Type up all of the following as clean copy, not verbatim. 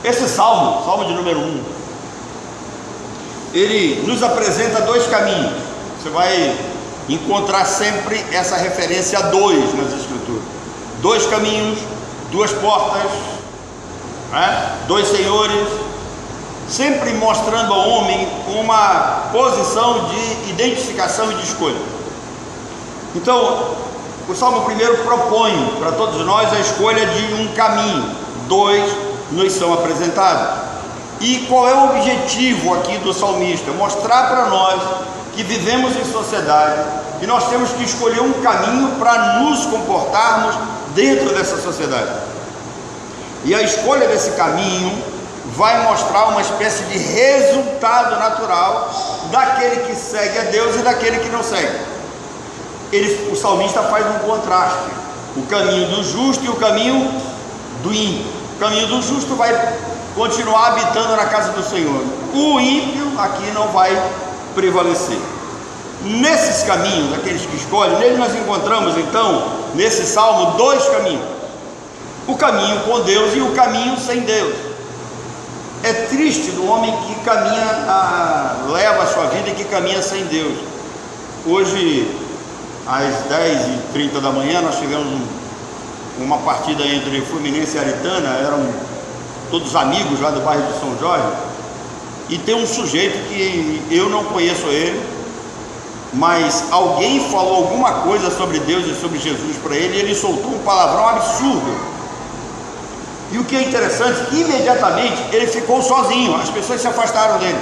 Esse salmo, salmo de número 1, ele nos apresenta dois caminhos. Você vai encontrar sempre essa referência a dois nas escrituras: dois caminhos, duas portas, dois senhores, sempre mostrando ao homem uma posição de identificação e de escolha. Então, o salmo primeiro propõe para todos nós a escolha de um caminho, dois nos são apresentados. E qual é o objetivo aqui do salmista? Mostrar para nós que vivemos em sociedade e nós temos que escolher um caminho para nos comportarmos dentro dessa sociedade. E a escolha desse caminho vai mostrar uma espécie de resultado natural daquele que segue a Deus e daquele que não segue. O salmista faz um contraste: o caminho do justo e o caminho do ímpio. O caminho do justo vai continuar habitando na casa do Senhor, o ímpio aqui não vai prevalecer. Nesses caminhos, aqueles que escolhem, nele nós encontramos então, nesse salmo, dois caminhos: o caminho com Deus e o caminho sem Deus. É triste do homem que caminha, leva a sua vida e que caminha sem Deus. Hoje, às 10h30 da manhã, nós tivemos uma partida entre Fluminense e Aritana, eram todos amigos lá do bairro de São Jorge, e tem um sujeito que eu não conheço ele, mas alguém falou alguma coisa sobre Deus e sobre Jesus para ele, e ele soltou um palavrão absurdo. E o que é interessante, imediatamente ele ficou sozinho, as pessoas se afastaram dele,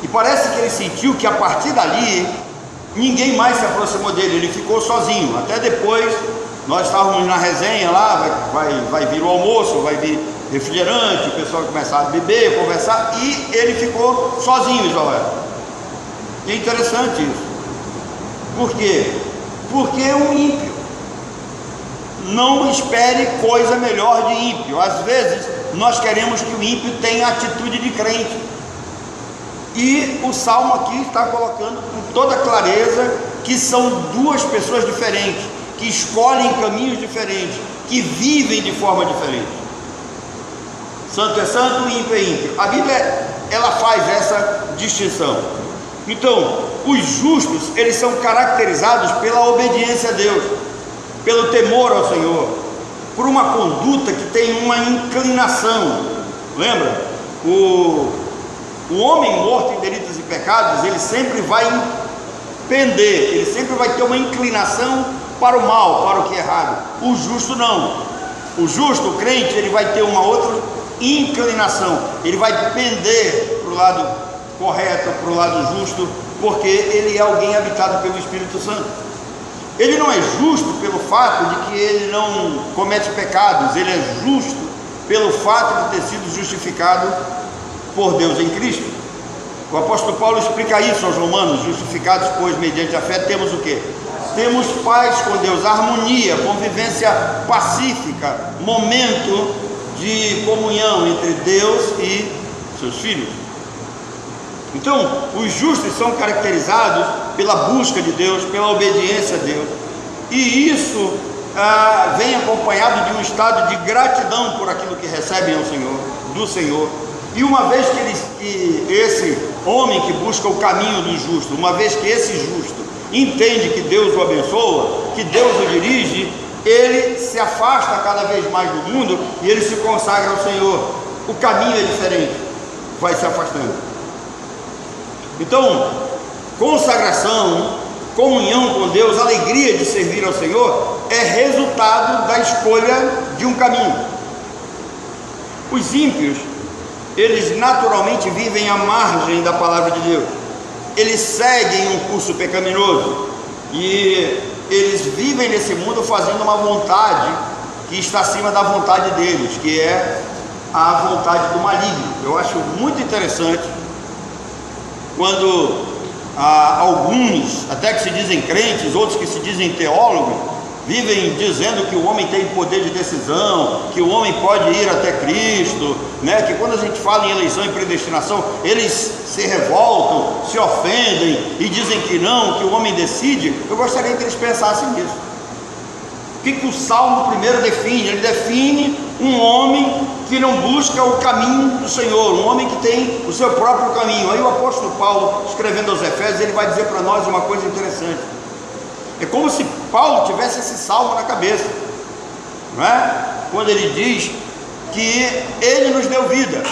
e parece que ele sentiu que a partir dali ninguém mais se aproximou dele, ele ficou sozinho. Até depois nós estávamos na resenha lá, vai vir o almoço, vai vir refrigerante, o pessoal vai começar a beber, conversar, e ele ficou sozinho, Israel. E é interessante isso. Por quê? Porque um ímpio não espere coisa melhor de ímpio. Às vezes nós queremos que o ímpio tenha atitude de crente, e o salmo aqui está colocando com toda clareza que são duas pessoas diferentes, que escolhem caminhos diferentes, que vivem de forma diferente. Santo é santo, ímpio é ímpio. A Bíblia, ela faz essa distinção. Então, os justos, eles são caracterizados pela obediência a Deus, pelo temor ao Senhor, por uma conduta que tem uma inclinação. Lembra? O homem morto em delitos e pecados, ele sempre vai pender, ele sempre vai ter uma inclinação para o mal, para o que é errado. O justo não. O justo, o crente, ele vai ter uma outra inclinação, ele vai pender para o lado correto, para o lado justo, porque ele é alguém habitado pelo Espírito Santo. Ele não é justo pelo fato de que ele não comete pecados, ele é justo pelo fato de ter sido justificado por Deus em Cristo. O apóstolo Paulo explica isso aos romanos: justificados, pois, mediante a fé, temos o quê? Temos paz com Deus, harmonia, convivência pacífica, momento de comunhão entre Deus e seus filhos. Então, os justos são caracterizados pela busca de Deus, pela obediência a Deus, e isso vem acompanhado de um estado de gratidão por aquilo que recebem ao Senhor, do Senhor. E uma vez que esse homem que busca o caminho do justo, uma vez que esse justo entende que Deus o abençoa, que Deus o dirige, ele se afasta cada vez mais do mundo e ele se consagra ao Senhor. O caminho é diferente, vai se afastando. Então, consagração, comunhão com Deus, alegria de servir ao Senhor é resultado da escolha de um caminho. Os ímpios, eles naturalmente vivem à margem da palavra de Deus, eles seguem um curso pecaminoso e eles vivem nesse mundo fazendo uma vontade que está acima da vontade deles, que é a vontade do maligno. Eu acho muito interessante quando alguns, até que se dizem crentes, outros que se dizem teólogos, vivem dizendo que o homem tem poder de decisão, que o homem pode ir até Cristo, né? Que quando a gente fala em eleição e predestinação, eles se revoltam, se ofendem e dizem que não, que o homem decide. Eu gostaria que eles pensassem nisso. O que o Salmo primeiro define? Ele define um homem que não busca o caminho do Senhor, um homem que tem o seu próprio caminho. Aí o apóstolo Paulo, escrevendo aos Efésios, ele vai dizer para nós uma coisa interessante. É como se Paulo tivesse esse salmo na cabeça, não é? Quando ele diz que ele nos deu vida,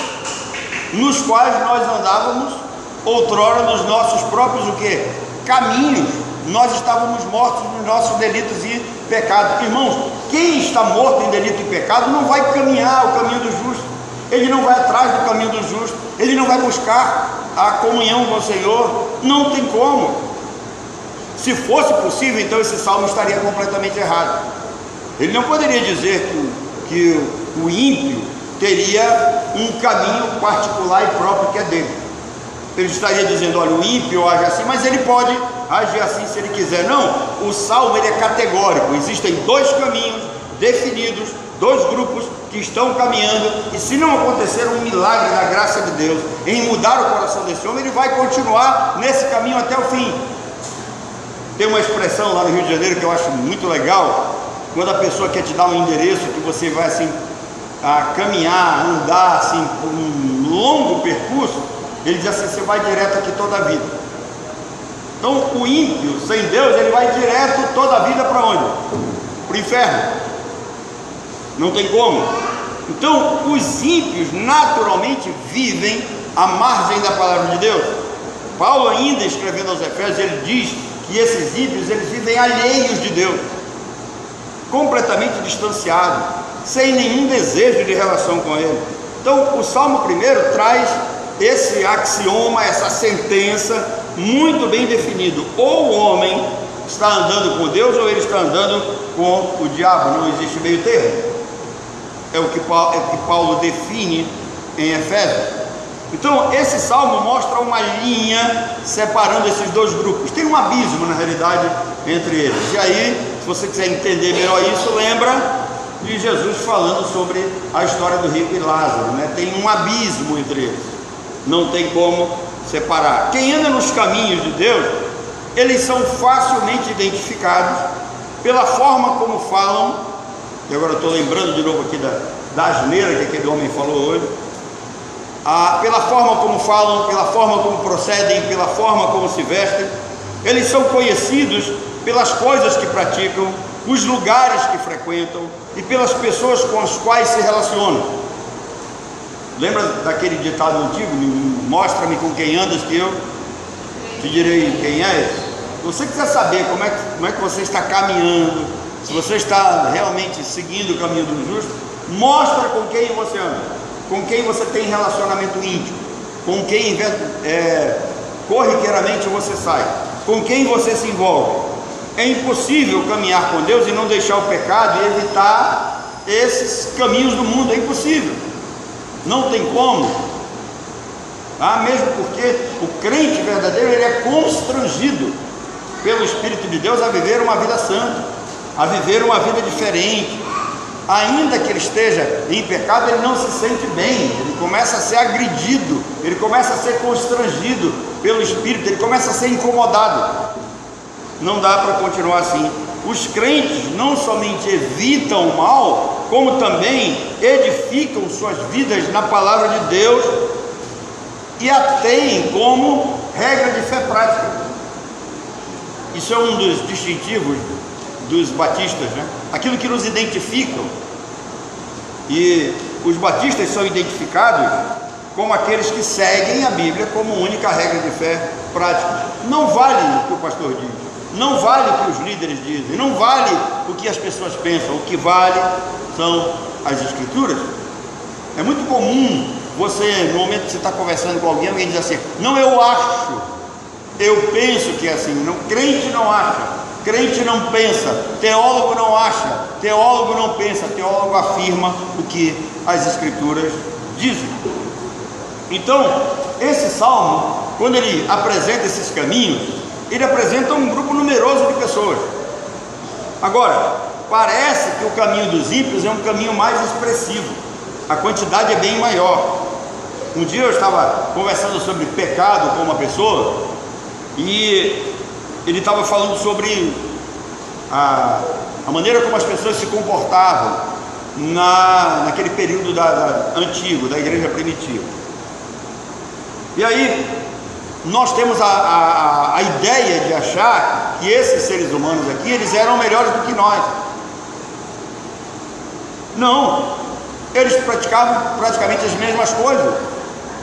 nos quais nós andávamos outrora nos nossos próprios o quê? Caminhos. Nós estávamos mortos nos nossos delitos e pecados. Irmãos, quem está morto em delito e pecado não vai caminhar o caminho do justo, ele não vai atrás do caminho do justo, ele não vai buscar a comunhão com o Senhor, não tem como. Se fosse possível, então esse salmo estaria completamente errado. Ele não poderia dizer que o ímpio teria um caminho particular e próprio que é dele. Ele estaria dizendo, olha, o ímpio age assim, mas ele pode agir assim se ele quiser. Não, o salmo ele é categórico. Existem dois caminhos definidos, dois grupos que estão caminhando, e se não acontecer um milagre da graça de Deus em mudar o coração desse homem, ele vai continuar nesse caminho até o fim. Tem uma expressão lá no Rio de Janeiro que eu acho muito legal, quando a pessoa quer te dar um endereço que você vai assim a caminhar, andar assim por um longo percurso, ele diz assim, você vai direto aqui toda a vida. Então o ímpio, sem Deus, ele vai direto toda a vida para onde? Para o inferno. Não tem como. Então os ímpios naturalmente vivem à margem da palavra de Deus. Paulo ainda escrevendo aos Efésios, ele diz que esses ímpios, eles vivem alheios de Deus, completamente distanciados, sem nenhum desejo de relação com Ele. Então o Salmo primeiro traz esse axioma, essa sentença muito bem definido: ou o homem está andando com Deus ou ele está andando com o diabo, não existe meio termo. É o que Paulo define em Efésios. Então esse salmo mostra uma linha separando esses dois grupos. Tem um abismo na realidade entre eles, e aí, se você quiser entender melhor isso, lembra de Jesus falando sobre a história do rico e Lázaro, né? Tem um abismo entre eles, não tem como separar. Quem anda nos caminhos de Deus, eles são facilmente identificados pela forma como falam. E agora eu estou lembrando de novo aqui da asneira que aquele homem falou hoje. Pela forma como falam, pela forma como procedem, pela forma como se vestem. Eles são conhecidos pelas coisas que praticam, os lugares que frequentam e pelas pessoas com as quais se relacionam. Lembra daquele ditado antigo? Mostra-me com quem andas que eu te direi quem és. Se você quiser saber como é que você está caminhando, se você está realmente seguindo o caminho do justo, mostra com quem você anda, com quem você tem relacionamento íntimo, com quem corriqueiramente você sai, com quem você se envolve. É impossível caminhar com Deus e não deixar o pecado e evitar esses caminhos do mundo. É impossível, não tem como. Mesmo porque o crente verdadeiro, ele é constrangido pelo Espírito de Deus a viver uma vida santa, a viver uma vida diferente. Ainda que ele esteja em pecado, ele não se sente bem, ele começa a ser agredido, ele começa a ser constrangido pelo Espírito, ele começa a ser incomodado. Não dá para continuar assim. Os crentes não somente evitam o mal, como também edificam suas vidas na palavra de Deus e a têm como regra de fé prática. Isso é um dos distintivos dos batistas, né? Aquilo que nos identificam. E os batistas são identificados como aqueles que seguem a Bíblia como única regra de fé prática. Não vale o que o pastor diz, não vale o que os líderes dizem, não vale o que as pessoas pensam. O que vale são as Escrituras. É muito comum você, no momento que você está conversando com alguém diz assim: não, eu acho, eu penso que é assim. Não, crente não acha, crente não pensa, teólogo não acha, teólogo não pensa, teólogo afirma o que as Escrituras dizem. Então, esse salmo, quando ele apresenta esses caminhos, ele apresenta um grupo numeroso de pessoas. Agora, parece que o caminho dos ímpios é um caminho mais expressivo, a quantidade é bem maior. Um dia eu estava conversando sobre pecado com uma pessoa, e ele estava falando sobre a a maneira como as pessoas se comportavam naquele período antigo, da igreja primitiva. E aí nós temos a ideia de achar que esses seres humanos aqui, eles eram melhores do que nós. Não, eles praticavam praticamente as mesmas coisas.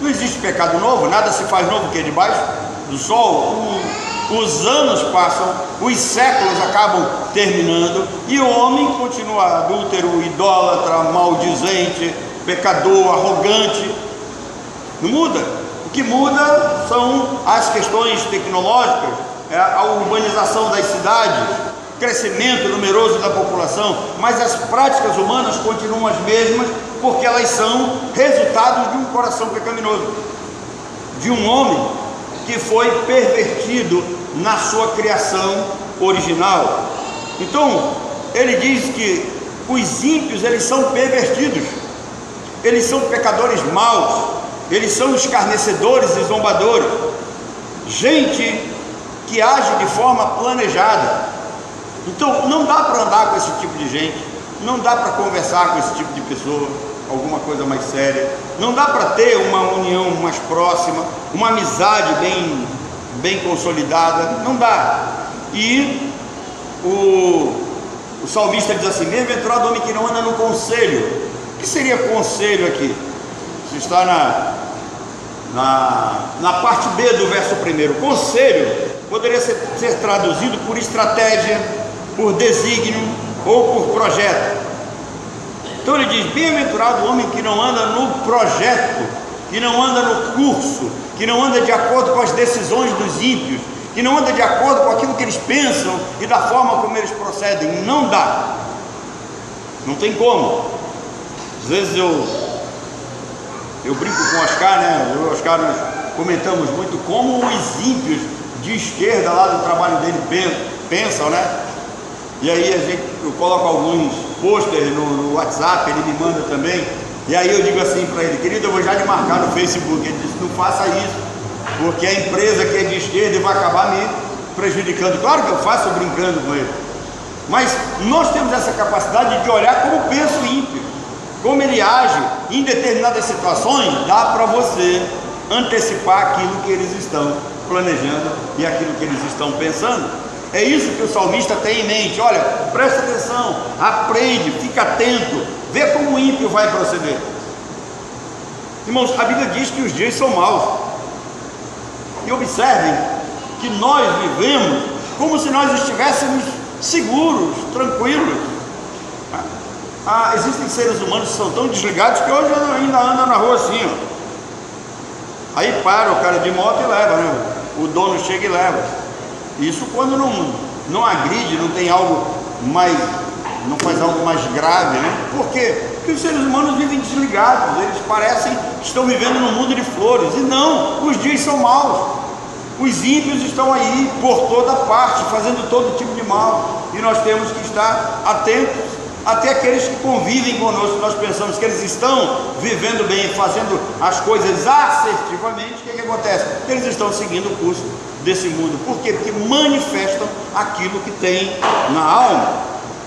Não existe pecado novo, nada se faz novo que é debaixo do sol. Os anos passam, os séculos acabam terminando, e o homem continua adúltero, idólatra, maldizente, pecador, arrogante. Não muda. O que muda são as questões tecnológicas, a urbanização das cidades, crescimento numeroso da população, mas as práticas humanas continuam as mesmas, porque elas são resultado de um coração pecaminoso, de um homem que foi pervertido na sua criação original. Então ele diz que os ímpios, eles são pervertidos, eles são pecadores maus, eles são escarnecedores e zombadores, gente que age de forma planejada. Então não dá para andar com esse tipo de gente, não dá para conversar com esse tipo de pessoa, alguma coisa mais séria, não dá para ter uma união mais próxima, uma amizade bem consolidada, não dá. E o salmista diz assim: bem-aventurado o homem que não anda no conselho. O que seria conselho aqui? Isso está na parte B do verso 1. Conselho poderia ser traduzido por estratégia, por desígnio ou por projeto. Então ele diz: bem-aventurado o homem que não anda no projeto, que não anda no curso, que não anda de acordo com as decisões dos ímpios, que não anda de acordo com aquilo que eles pensam e da forma como eles procedem. Não dá, não tem como. Às vezes eu brinco com o Oscar, né? Eu e o Oscar, nós comentamos muito como os ímpios de esquerda lá do trabalho dele pensam, né? E aí eu coloco alguns posters no WhatsApp, ele me manda também, e aí eu digo assim para ele: querido, eu vou já lhe marcar no Facebook. Ele disse: não faça isso, porque a empresa que é de esquerda vai acabar me prejudicando. Claro que eu faço brincando com ele, mas nós temos essa capacidade de olhar como pensa o ímpio, como ele age em determinadas situações. Dá para você antecipar aquilo que eles estão planejando e aquilo que eles estão pensando. É isso que o salmista tem em mente. Olha, presta atenção, aprende, fica atento, vê como o ímpio vai proceder. Irmãos, a Bíblia diz que os dias são maus, e observem que nós vivemos como se nós estivéssemos seguros, tranquilos. Existem seres humanos que são tão desligados que hoje ainda andam na rua assim, ó. Aí para o cara de moto e leva, né? O dono chega e leva. Isso quando não agride, não tem algo mais, não faz algo mais grave, né? Por quê? Porque os seres humanos vivem desligados, eles parecem que estão vivendo num mundo de flores, e não, os dias são maus. Os ímpios estão aí por toda parte, fazendo todo tipo de mal, e nós temos que estar atentos. Até aqueles que convivem conosco, nós pensamos que eles estão vivendo bem, fazendo as coisas assertivamente. O que acontece? Eles estão seguindo o curso desse mundo. Por quê? Porque manifestam aquilo que tem na alma.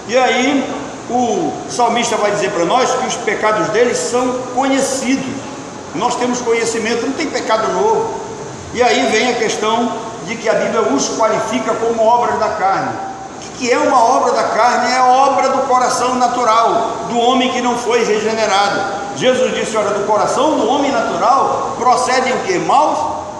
E aí o salmista vai dizer para nós que os pecados deles são conhecidos. Nós temos conhecimento, não tem pecado novo. E aí vem a questão de que a Bíblia os qualifica como obras da carne. O que é uma obra da carne? É a obra do coração natural, do homem que não foi regenerado. Jesus disse: olha, do coração do homem natural procedem o que? Maus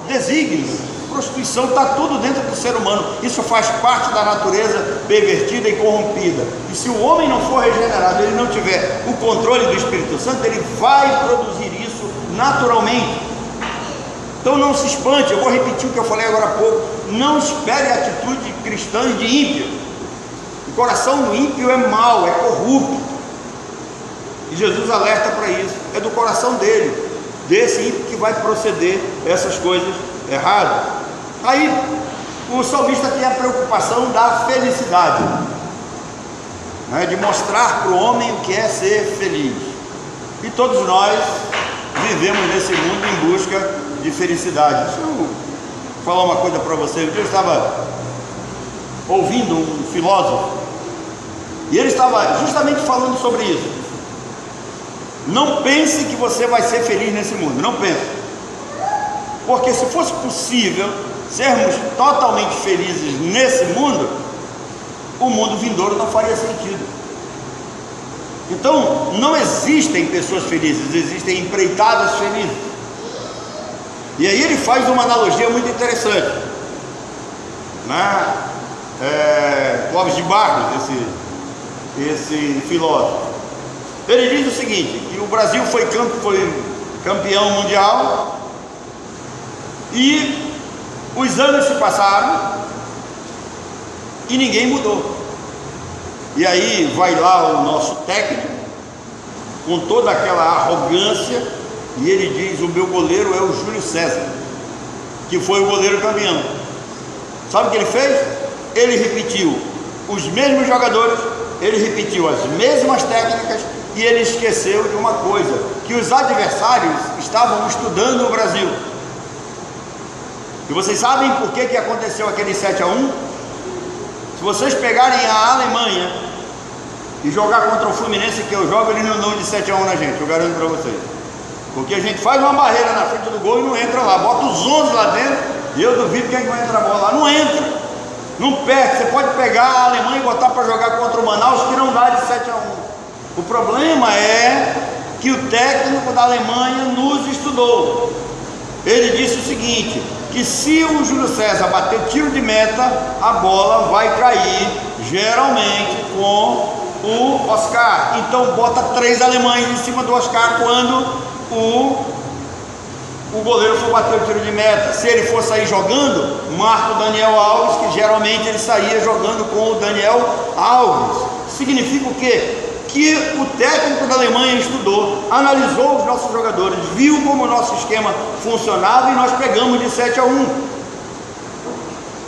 desígnios, prostituição, está tudo dentro do ser humano. Isso faz parte da natureza pervertida e corrompida. E se o homem não for regenerado, ele não tiver o controle do Espírito Santo, ele vai produzir isso naturalmente. Então não se espante, eu vou repetir o que eu falei agora há pouco: não espere a atitude cristã de ímpio. O coração do ímpio é mau, é corrupto, e Jesus alerta para isso. É do coração dele, desse ímpio, que vai proceder essas coisas erradas. Aí o salmista tem a preocupação da felicidade, né, de mostrar para o homem o que é ser feliz. E todos nós vivemos nesse mundo em busca de felicidade. Deixa eu falar uma coisa para você. Eu estava ouvindo um filósofo, E ele estava justamente falando sobre isso. Não pense que você vai ser feliz nesse mundo, não pense. Porque se fosse possível sermos totalmente felizes nesse mundo, o mundo vindouro não faria sentido. Então, não existem pessoas felizes, existem empreitadas felizes. E aí ele faz uma analogia muito interessante, né? Clóvis de Barros, esse filósofo, ele diz o seguinte, que o Brasil foi campeão mundial e os anos se passaram e ninguém mudou. E aí vai lá o nosso técnico com toda aquela arrogância e ele diz: o meu goleiro é o Júlio César, que foi o goleiro campeão. Sabe o que ele fez? Ele repetiu os mesmos jogadores, ele repetiu as mesmas técnicas e ele esqueceu de uma coisa, que os adversários estavam estudando o Brasil. E vocês sabem por que aconteceu aquele 7-1? Se vocês pegarem a Alemanha e jogar contra o Fluminense, que eu jogo, eles não dão de 7-1 na gente, eu garanto para vocês. Porque a gente faz uma barreira na frente do gol e não entra lá, bota os 11 lá dentro e eu duvido quem vai entrar a bola lá, não entra, não perde. Você pode pegar a Alemanha e botar para jogar contra o Manaus, que não dá de 7-1. O problema é que o técnico da Alemanha nos estudou. Ele disse o seguinte, que se o Júlio César bater tiro de meta, a bola vai cair geralmente com o Oscar. Então bota 3 alemães em cima do Oscar quando o goleiro for bater o tiro de meta. Se ele for sair jogando, marca o Daniel Alves, que geralmente ele saía jogando com o Daniel Alves. Significa o quê? Que o técnico da Alemanha estudou, analisou os nossos jogadores, viu como o nosso esquema funcionava e nós pegamos de 7-1.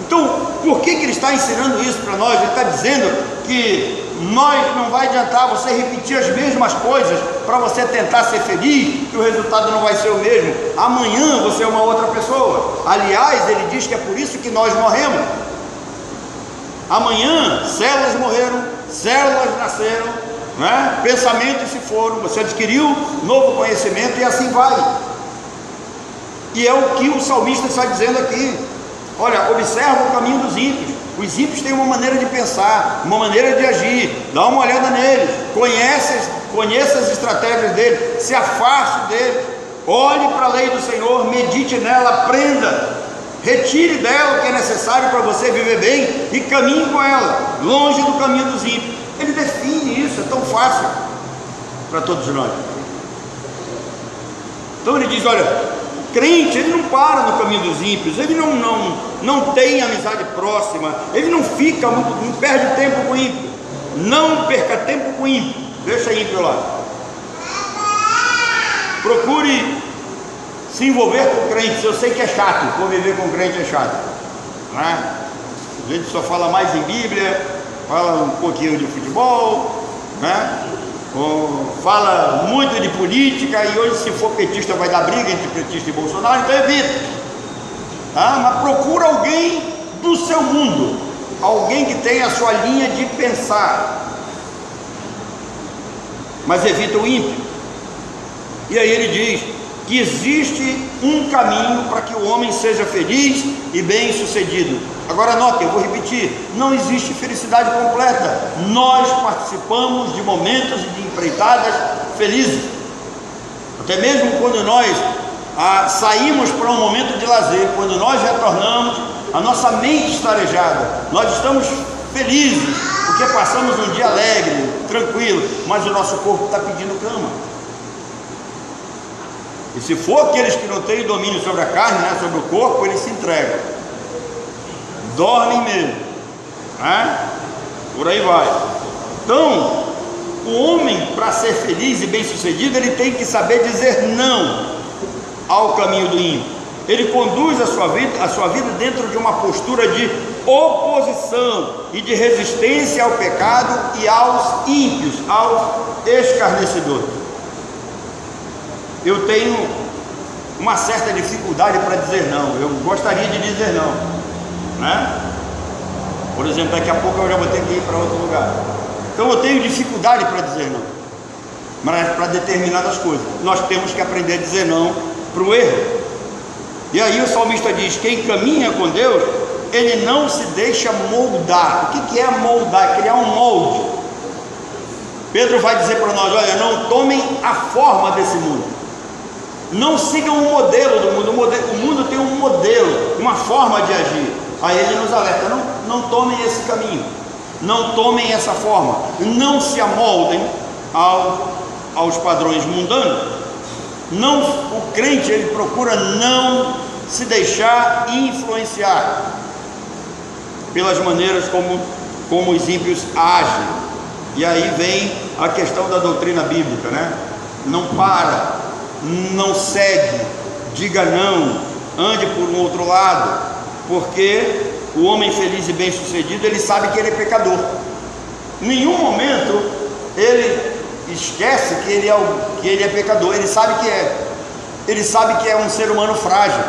Então, por que ele está ensinando isso para nós? Ele está dizendo que não vai adiantar você repetir as mesmas coisas para você tentar ser feliz, que o resultado não vai ser o mesmo. Amanhã você é uma outra pessoa. Aliás, ele diz que é por isso que nós morremos. Amanhã, células morreram, células nasceram, né? Pensamentos se foram, você adquiriu novo conhecimento e assim vai. E é o que o salmista está dizendo aqui. Olha, observa o caminho dos ímpios. Os ímpios têm uma maneira de pensar, uma maneira de agir. Dá uma olhada neles, conheça as estratégias deles, se afaste deles, olhe para a lei do Senhor, medite nela, aprenda, retire dela o que é necessário para você viver bem e caminhe com ela, longe do caminho dos ímpios. Ele define isso, é tão fácil para todos nós. Então ele diz, olha, crente, ele não para no caminho dos ímpios, ele não tem amizade próxima, ele não perde tempo com ímpio, não perca tempo com ímpio, deixa ímpio lá. Procure se envolver com crentes. Eu sei que é chato, conviver com crente é chato, né? A gente só fala mais em Bíblia, fala um pouquinho de futebol, né? Fala muito de política, e hoje, se for petista, vai dar briga entre petista e Bolsonaro, então evita, tá? Mas procura alguém do seu mundo, alguém que tenha a sua linha de pensar, mas evita o ímpio. E aí ele diz que existe um caminho para que o homem seja feliz e bem sucedido. Agora note, eu vou repetir, não existe felicidade completa. Nós participamos de momentos e de empreitadas felizes. Até mesmo quando nós saímos para um momento de lazer, quando nós retornamos, a nossa mente está arejada, nós estamos felizes, porque passamos um dia alegre, tranquilo, mas o nosso corpo está pedindo cama. E se for aqueles que não têm domínio sobre a carne, né, sobre o corpo, eles se entregam, dormem mesmo, né? Por aí vai. Então, o homem, para ser feliz e bem sucedido, ele tem que saber dizer não ao caminho do ímpio. Ele conduz a sua vida dentro de uma postura de oposição e de resistência ao pecado e aos ímpios, aos escarnecedores. Eu tenho uma certa dificuldade para dizer não. Eu gostaria de dizer não, né? Por exemplo, daqui a pouco eu já vou ter que ir para outro lugar. Então eu tenho dificuldade para dizer não, mas para determinadas coisas nós temos que aprender a dizer não para o erro. E aí o salmista diz: quem caminha com Deus, ele não se deixa moldar. O que é moldar? É criar um molde. Pedro vai dizer para nós: olha, não tomem a forma desse mundo, não sigam o modelo do mundo. O mundo tem um modelo, uma forma de agir. Aí ele nos alerta: não tomem esse caminho, não tomem essa forma, não se amoldem aos padrões mundanos. Não, o crente, ele procura não se deixar influenciar pelas maneiras como os ímpios agem. E aí vem a questão da doutrina bíblica, né? Não para, não segue, diga não, ande por um outro lado, porque o homem feliz e bem sucedido, ele sabe que ele é pecador. Em nenhum momento ele esquece que ele é pecador. Ele sabe que é. Ele sabe que é um ser humano frágil.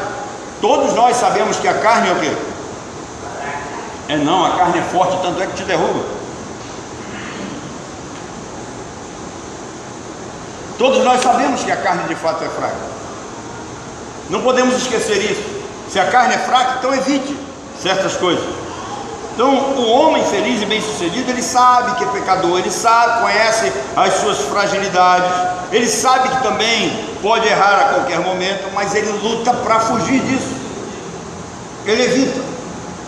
Todos nós sabemos que a carne é o quê? Não, a carne é forte, tanto é que te derruba. Todos nós sabemos que a carne de fato é fraca. Não podemos esquecer isso. Se a carne é fraca, então evite certas coisas. Então, o homem feliz e bem-sucedido, ele sabe que é pecador, ele sabe, conhece as suas fragilidades, ele sabe que também pode errar a qualquer momento, mas ele luta para fugir disso, ele evita.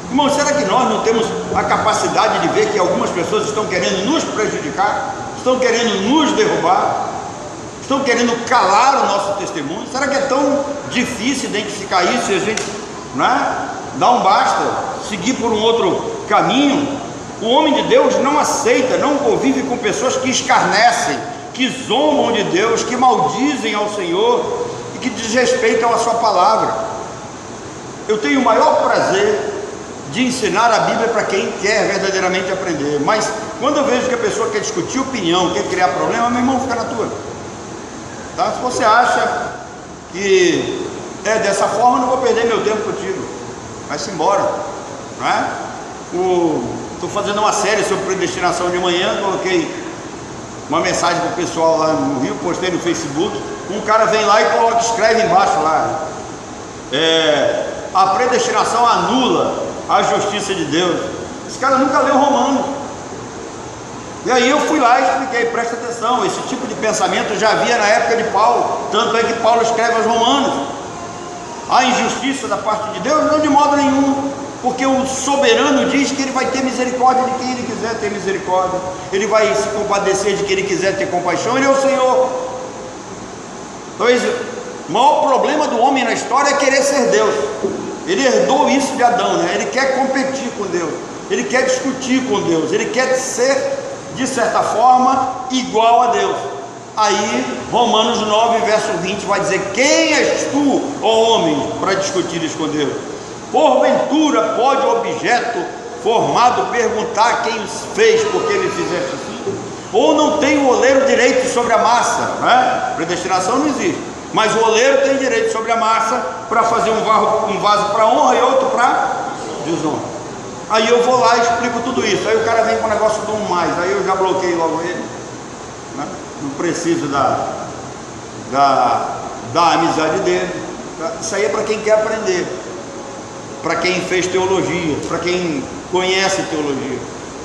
Irmão, será que nós não temos a capacidade de ver que algumas pessoas estão querendo nos prejudicar, estão querendo nos derrubar, estão querendo calar o nosso testemunho? Será que é tão difícil identificar isso e a gente, né, dá um basta, seguir por um outro caminho? O homem de Deus não aceita, não convive com pessoas que escarnecem, que zombam de Deus, que maldizem ao Senhor e que desrespeitam a sua palavra. Eu tenho o maior prazer de ensinar a Bíblia para quem quer verdadeiramente aprender, mas quando eu vejo que a pessoa quer discutir opinião, quer criar problema, meu irmão, fica na tua, tá? Se você acha que é dessa forma, eu não vou perder meu tempo contigo, vai-se embora, não é? Estou fazendo uma série sobre predestinação de manhã, coloquei uma mensagem para o pessoal lá no Rio, postei no Facebook. Um cara vem lá e escreve embaixo lá: a predestinação anula a justiça de Deus. Esse cara nunca leu Romanos. E aí eu fui lá e expliquei: presta atenção, esse tipo de pensamento já havia na época de Paulo, tanto é que Paulo escreve aos Romanos. A injustiça da parte de Deus? Não, de modo nenhum, porque o soberano diz que ele vai ter misericórdia de quem ele quiser ter misericórdia, ele vai se compadecer de quem ele quiser ter compaixão, ele é o Senhor. Então, o maior problema do homem na história é querer ser Deus. Ele herdou isso de Adão, né? Ele quer competir com Deus, ele quer discutir com Deus, ele quer ser, de certa forma, igual a Deus. Aí Romanos 9 verso 20 vai dizer: quem és tu, ó homem, para discutires com Deus? Porventura pode o objeto formado perguntar quem os fez, porque ele fizeste assim? Ou não tem o oleiro direito sobre a massa, né? Predestinação não existe, mas o oleiro tem direito sobre a massa para fazer um vaso para honra e outro para desonra. Aí eu vou lá e explico tudo isso. Aí o cara vem com o negócio do um mais, aí eu já bloqueio logo ele, né? Não preciso da amizade dele. Isso aí é para quem quer aprender, para quem fez teologia, para quem conhece teologia,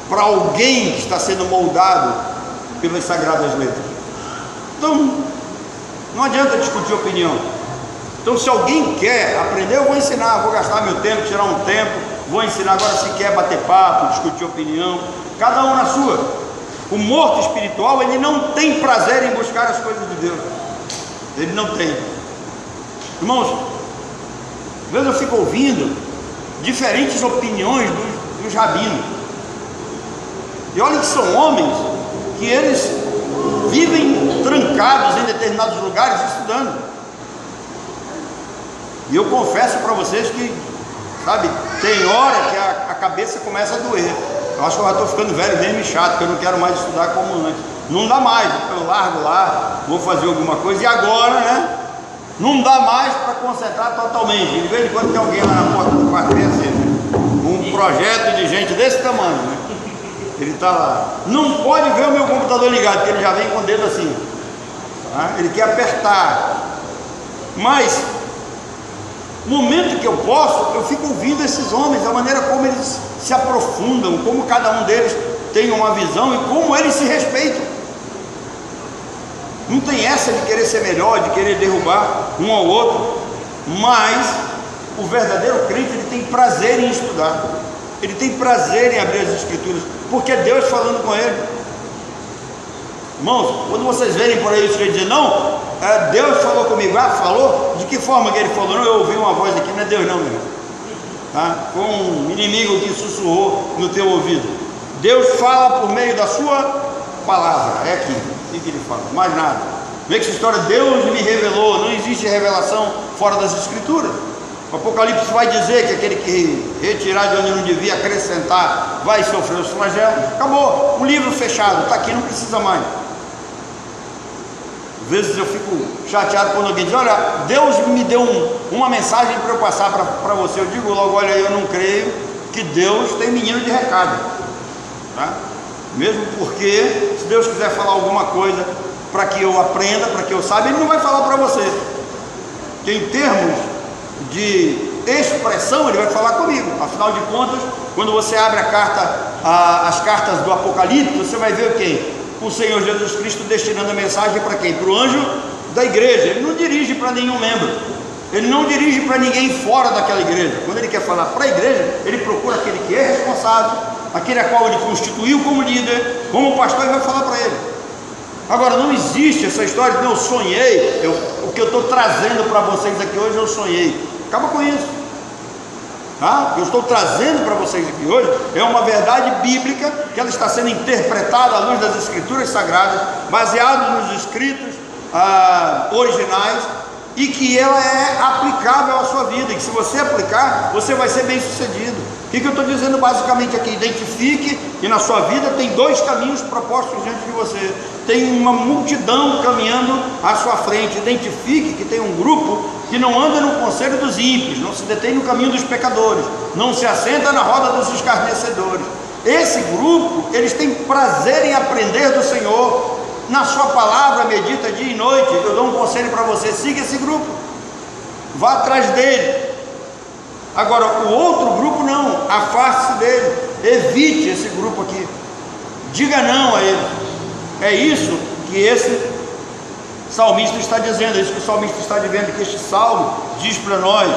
para alguém que está sendo moldado pelas sagradas letras. Então não adianta discutir opinião. Então, se alguém quer aprender, eu vou ensinar, vou gastar meu tempo, tirar um tempo, vou ensinar. Agora, se quer bater papo, discutir opinião, cada um na sua. O morto espiritual, ele não tem prazer em buscar as coisas de Deus, ele não tem. Irmãos, às vezes eu fico ouvindo diferentes opiniões dos rabinos, e olha que são homens que eles vivem trancados em determinados lugares estudando. E eu confesso para vocês que, sabe, tem hora que a cabeça começa a doer. Eu acho que eu já estou ficando velho mesmo e chato, que eu não quero mais estudar como antes. Não dá mais, eu largo lá, vou fazer alguma coisa, e agora, né? Não dá mais para concentrar totalmente. De vez em quando tem alguém lá na porta do quarto, assim, um projeto de gente desse tamanho, né? Ele está lá. Não pode ver o meu computador ligado, porque ele já vem com o dedo assim. Tá? Ele quer apertar. Mas, no momento que eu posso, eu fico ouvindo esses homens, a maneira como eles se aprofundam, como cada um deles tem uma visão e como eles se respeitam. Não tem essa de querer ser melhor, de querer derrubar um ao outro, mas o verdadeiro crente, ele tem prazer em estudar, ele tem prazer em abrir as escrituras, porque é Deus falando com ele. Irmãos, quando vocês verem por aí isso, dizer, não, Deus falou comigo. Falou? De que forma que ele falou? Não, eu ouvi uma voz aqui, não é Deus não, meu irmão. Tá? Foi um inimigo que sussurrou no teu ouvido. Deus fala por meio da sua palavra, é aqui, o que ele fala, mais nada. Vê que essa história, Deus me revelou, não existe revelação fora das escrituras. O Apocalipse vai dizer que aquele que retirar de onde não devia, acrescentar, vai sofrer os flagelos. Acabou, o livro fechado, está aqui, não precisa mais. Às vezes eu fico chateado quando alguém diz, olha, Deus me deu uma mensagem para eu passar para você. Eu digo logo, olha, eu não creio que Deus tem menino de recado, tá? Mesmo porque, se Deus quiser falar alguma coisa para que eu aprenda, para que eu saiba, Ele não vai falar para você. Que em termos de expressão, Ele vai falar comigo. Afinal de contas, quando você abre as cartas do Apocalipse, você vai ver o quê? O Senhor Jesus Cristo destinando a mensagem para quem? Para o anjo da igreja. Ele não dirige para nenhum membro, ele não dirige para ninguém fora daquela igreja. Quando ele quer falar para a igreja, ele procura aquele que é responsável, aquele a qual ele constituiu como líder, como pastor, e vai falar para ele. Agora, não existe essa história de, não, eu sonhei, o que eu estou trazendo para vocês aqui hoje, eu sonhei. Acaba com isso. O que eu estou trazendo para vocês aqui hoje é uma verdade bíblica, que ela está sendo interpretada à luz das escrituras sagradas, baseado nos escritos originais, e que ela é aplicável à sua vida, e que se você aplicar, você vai ser bem sucedido. O que eu estou dizendo basicamente aqui? Identifique que na sua vida tem dois caminhos propostos diante de você, tem uma multidão caminhando à sua frente. Identifique que tem um grupo que não anda no conselho dos ímpios, não se detém no caminho dos pecadores, não se assenta na roda dos escarnecedores. Esse grupo, eles têm prazer em aprender do Senhor, na sua palavra medita dia e noite. Eu dou um conselho para você: siga esse grupo, vá atrás dele. Agora, o outro grupo não, afaste-se dele, evite esse grupo aqui, diga não a ele. É isso que esse salmista está dizendo, é isso que o salmista está dizendo, que este salmo diz para nós,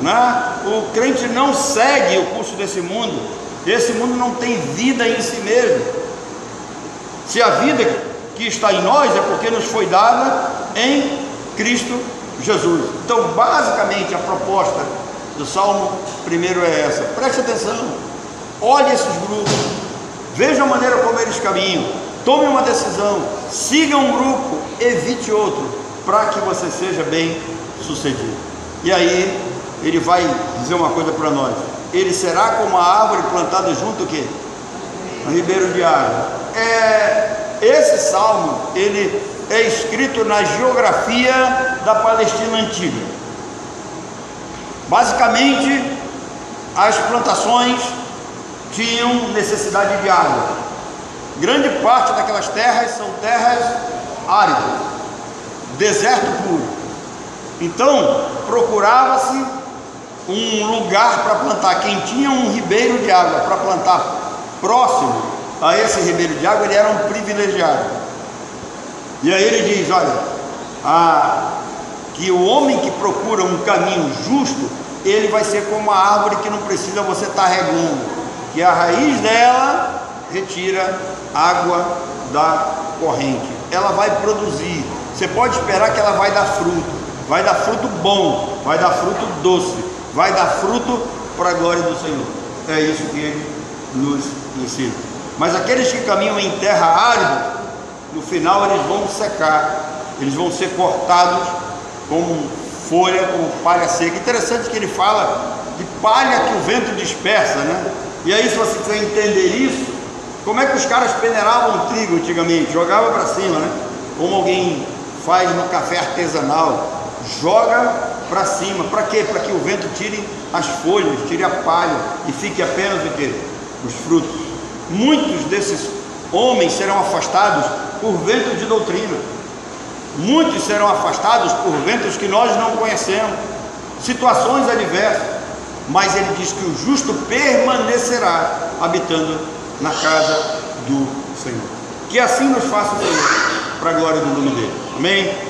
né? O crente não segue o curso desse mundo. Esse mundo não tem vida em si mesmo. Se a vida que está em nós é porque nos foi dada em Cristo Jesus. Então, basicamente, a proposta do Salmo primeiro é essa: preste atenção, olhe esses grupos, veja a maneira como eles caminham, tome uma decisão, siga um grupo, evite outro, para que você seja bem sucedido. E aí ele vai dizer uma coisa para nós: ele será como a árvore plantada junto ao quê? No ribeiro de água. Esse salmo, ele é escrito na geografia da Palestina antiga. Basicamente, as plantações tinham necessidade de água. Grande parte daquelas terras são terras áridas, deserto puro. Então, procurava-se um lugar para plantar. Quem tinha um ribeiro de água para plantar próximo a esse ribeiro de água, ele era um privilegiado. E aí ele diz: olha, que o homem que procura um caminho justo, ele vai ser como a árvore que não precisa você estar regando, que a raiz dela retira água da corrente, ela vai produzir. Você pode esperar que ela vai dar fruto bom, vai dar fruto doce, vai dar fruto para a glória do Senhor. É isso que ele nos ensina. Mas aqueles que caminham em terra árida, no final eles vão secar, eles vão ser cortados como folha, como palha seca. Interessante que ele fala de palha que o vento dispersa, né? E aí, se você quiser entender isso, como é que os caras peneiravam trigo antigamente? Jogava para cima, né? Como alguém faz no café artesanal, joga para cima. Para quê? Para que o vento tire as folhas, tire a palha e fique apenas o quê? Os frutos. muitos desses homens serão afastados por ventos de doutrina, muitos serão afastados por ventos que nós não conhecemos, situações adversas, mas ele diz que o justo permanecerá habitando na casa do Senhor. Que assim nos faça o Senhor, para a glória do nome dele. Amém?